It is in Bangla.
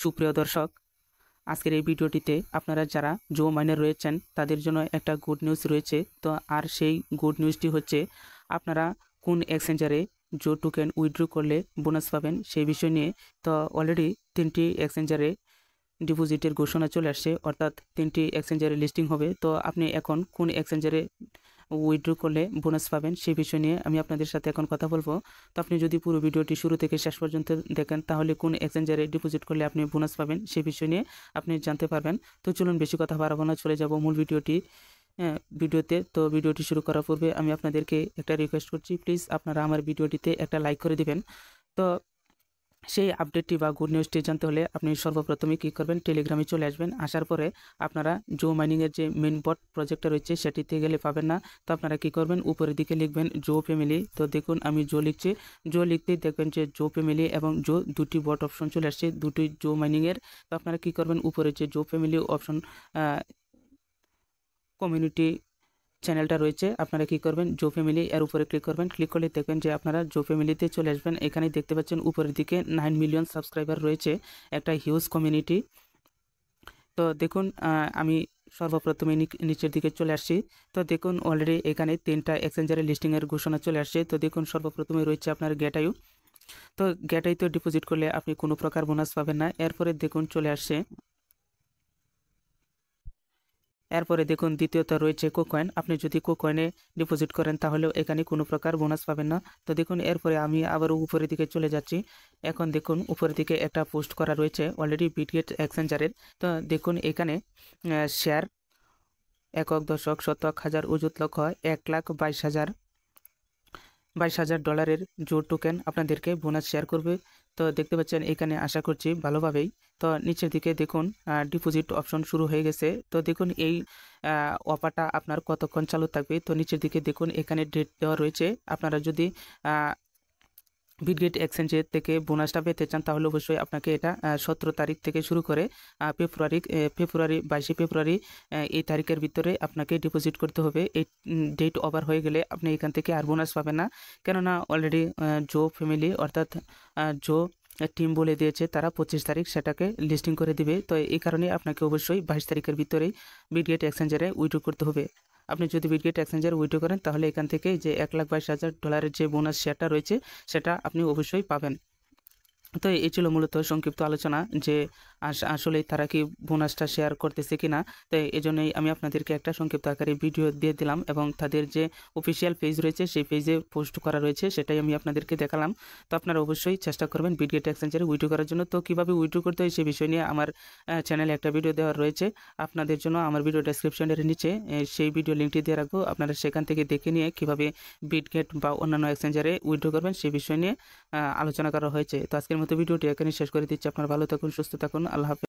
সুপ্রিয় দর্শক, আজকের এই ভিডিওটিতে আপনারা যারা জো মাইনার রয়েছেন তাদের জন্য একটা গুড নিউজ রয়েছে। তো আর সেই গুড নিউজটি হচ্ছে আপনারা কোন এক্সচেঞ্জারে জো টোকেন উইথড্র করলে বোনাস পাবেন সেই বিষয় নিয়ে। তো অলরেডি 3টি এক্সচেঞ্জারে ডিপোজিটের ঘোষণা চলে আসছে, অর্থাৎ 3টি এক্সচেঞ্জারে লিস্টিং হবে। তো আপনি এখন কোন এক্সচেঞ্জারে উইথড্র করলে বোনাস পাবেন সেই বিষয় নিয়ে আমি আপনাদের সাথে এখন কথা বলবো। তো আপনি যদি পুরো ভিডিওটি শুরু থেকে শেষ পর্যন্ত দেখেন তাহলে কোন এক্সচেঞ্জারে ডিপোজিট করলে আপনি বোনাস পাবেন সেই বিষয় নিয়ে আপনি জানতে পারবেন। তো চলুন বেশি কথা বাড়াবো না, চলে যাব মূল ভিডিওতে। তো ভিডিওটি শুরু করার পূর্বে আমি আপনাদেরকে একটা রিকোয়েস্ট করছি, প্লিজ আপনারা আমার ভিডিওটিতে একটা লাইক করে দিবেন। তো সেই আপডেটটি বা গুড নিউজটি জানতে হলে আপনি সর্বপ্রথমে কী করবেন, টেলিগ্রামে চলে আসবেন। আসার পরে আপনারা জো মাইনিংয়ের যে মেন বট প্রজেক্টটা রয়েছে সেটিতে গেলে পাবেন না। তো আপনারা কী করবেন, উপরের দিকে লিখবেন জো ফ্যামিলি। তো দেখুন আমি জো লিখছি, জো লিখতেই দেখবেন যে জো ফ্যামিলি এবং জো দুটি বট অপশন চলে আসছে, দুটি জো মাইনিংয়ের। তো আপনারা কী করবেন, উপরে যে জো ফ্যামিলি অপশন কমিউনিটি চ্যানেলটা রয়েছে, আপনারা কি করবেন, জো ফ্যামিলি এর উপরে ক্লিক করবেন। ক্লিক করলে দেখবেন যে আপনারা জো ফ্যামিলিতে চলে আসবেন। এখানে দেখতে পাচ্ছেন উপরের দিকে 9 মিলিয়ন সাবস্ক্রাইবার রয়েছে, একটা হিউজ কমিউনিটি। তো দেখুন আমি সর্বপ্রথমে নিচের দিকে চলে আসছি। তো দেখুন অলরেডি এখানে 3টা এক্সচেঞ্জারের লিস্টিংয়ের ঘোষণা চলে আসছে। তো দেখুন সর্বপ্রথমে রয়েছে আপনার গেটাইউ। তো গেটাইতে ডিপোজিট করলে আপনি কোনো প্রকার বোনাস পাবেন না। এরপরে দেখুন চলে আসছে, এরপরে দেখুন দ্বিতীয়ত রয়েছে কোকয়েন। আপনি যদি কোকয়েনে ডিপোজিট করেন তাহলেও এখানে কোনো প্রকার বোনাস পাবেন না। তো দেখুন এরপরে আমি আবারও উপরের দিকে চলে যাচ্ছি। এখন দেখুন উপরের দিকে একটা পোস্ট করা রয়েছে অলরেডি বিটগেট এক্সচেঞ্জারের। তো দেখুন এখানে শেয়ার একক দশক শতক হাজার অযুত লক্ষ 1,22,000 ডলারের জো টোকেন আপনাদেরকে বোনাস শেয়ার করবে। তো দেখতে পাচ্ছেন এখানে আশা করছি ভালোভাবেই। তো নিচের দিকে দেখুন ডিপোজিট অপশন শুরু হয়ে গেছে। তো দেখুন এই অফারটা আপনার কতক্ষণ চালু থাকবে। তো নিচের দিকে দেখুন এখানে ডেট দেওয়া রয়েছে। আপনারা যদি বিটগেট এক্সচেঞ্জের থেকে বোনাসটা পেতে চান তাহলে অবশ্যই আপনাকে এটা 17 তারিখ থেকে শুরু করে ফেব্রুয়ারি 22 ফেব্রুয়ারি এই তারিখের ভিতরে আপনাকে ডিপোজিট করতে হবে। এই ডেট ওভার হয়ে গেলে আপনি এখান থেকে আর বোনাস পাবেন না, কেননা অলরেডি জো ফ্যামিলি অর্থাৎ জো টিম বলে দিয়েছে তারা 25 তারিখ সেটাকে লিস্টিং করে দিবে। তো এই কারণে আপনাকে অবশ্যই 22 তারিখের ভিতরেই বিটগেট এক্সচেঞ্জারে উইথড্র করতে হবে। আপনি যদি বিটগেট এক্সচেঞ্জারে উইথড্র করেন তাহলে এখান থেকে যে 1,22,000 ডলারের যে বোনাস শেয়ারটা রয়েছে সেটা আপনি অবশ্যই পাবেন। তো এই ছিল মূলত সংক্ষিপ্ত আলোচনা যে আসলে তারা কি বোনাসটা শেয়ার করতেছে কিনা। তো এই জন্যই আমি আপনাদেরকে একটা সংক্ষিপ্ত আকারে ভিডিও দিয়ে দিলাম এবং তাদের যে অফিসিয়াল পেজ রয়েছে সেই পেজে পোস্ট করা রয়েছে সেটাই আমি আপনাদেরকে দেখালাম। তো আপনারা অবশ্যই চেষ্টা করবেন বিটগেট এক্সচেঞ্জারে উইথড্র করার জন্য। তো কীভাবে উইথড্র করতে হয় সেই বিষয় নিয়ে আমার চ্যানেলে একটা ভিডিও দেওয়া রয়েছে আপনাদের জন্য। আমার ভিডিও ডেসক্রিপশনের নিচে সেই ভিডিও লিঙ্কটি দিয়ে রাখবো, আপনারা সেখান থেকে দেখে নিয়ে কীভাবে বিটগেট বা অন্যান্য এক্সচেঞ্জারে উইথড্র করবেন সেই বিষয় নিয়ে আলোচনা করা হয়েছে। তো আজকের মতো ভিডিওটি এখানে শেষ করে দিচ্ছি। আপনারা ভালো থাকুন, সুস্থ থাকুন, আল্লাহ হাফেজ।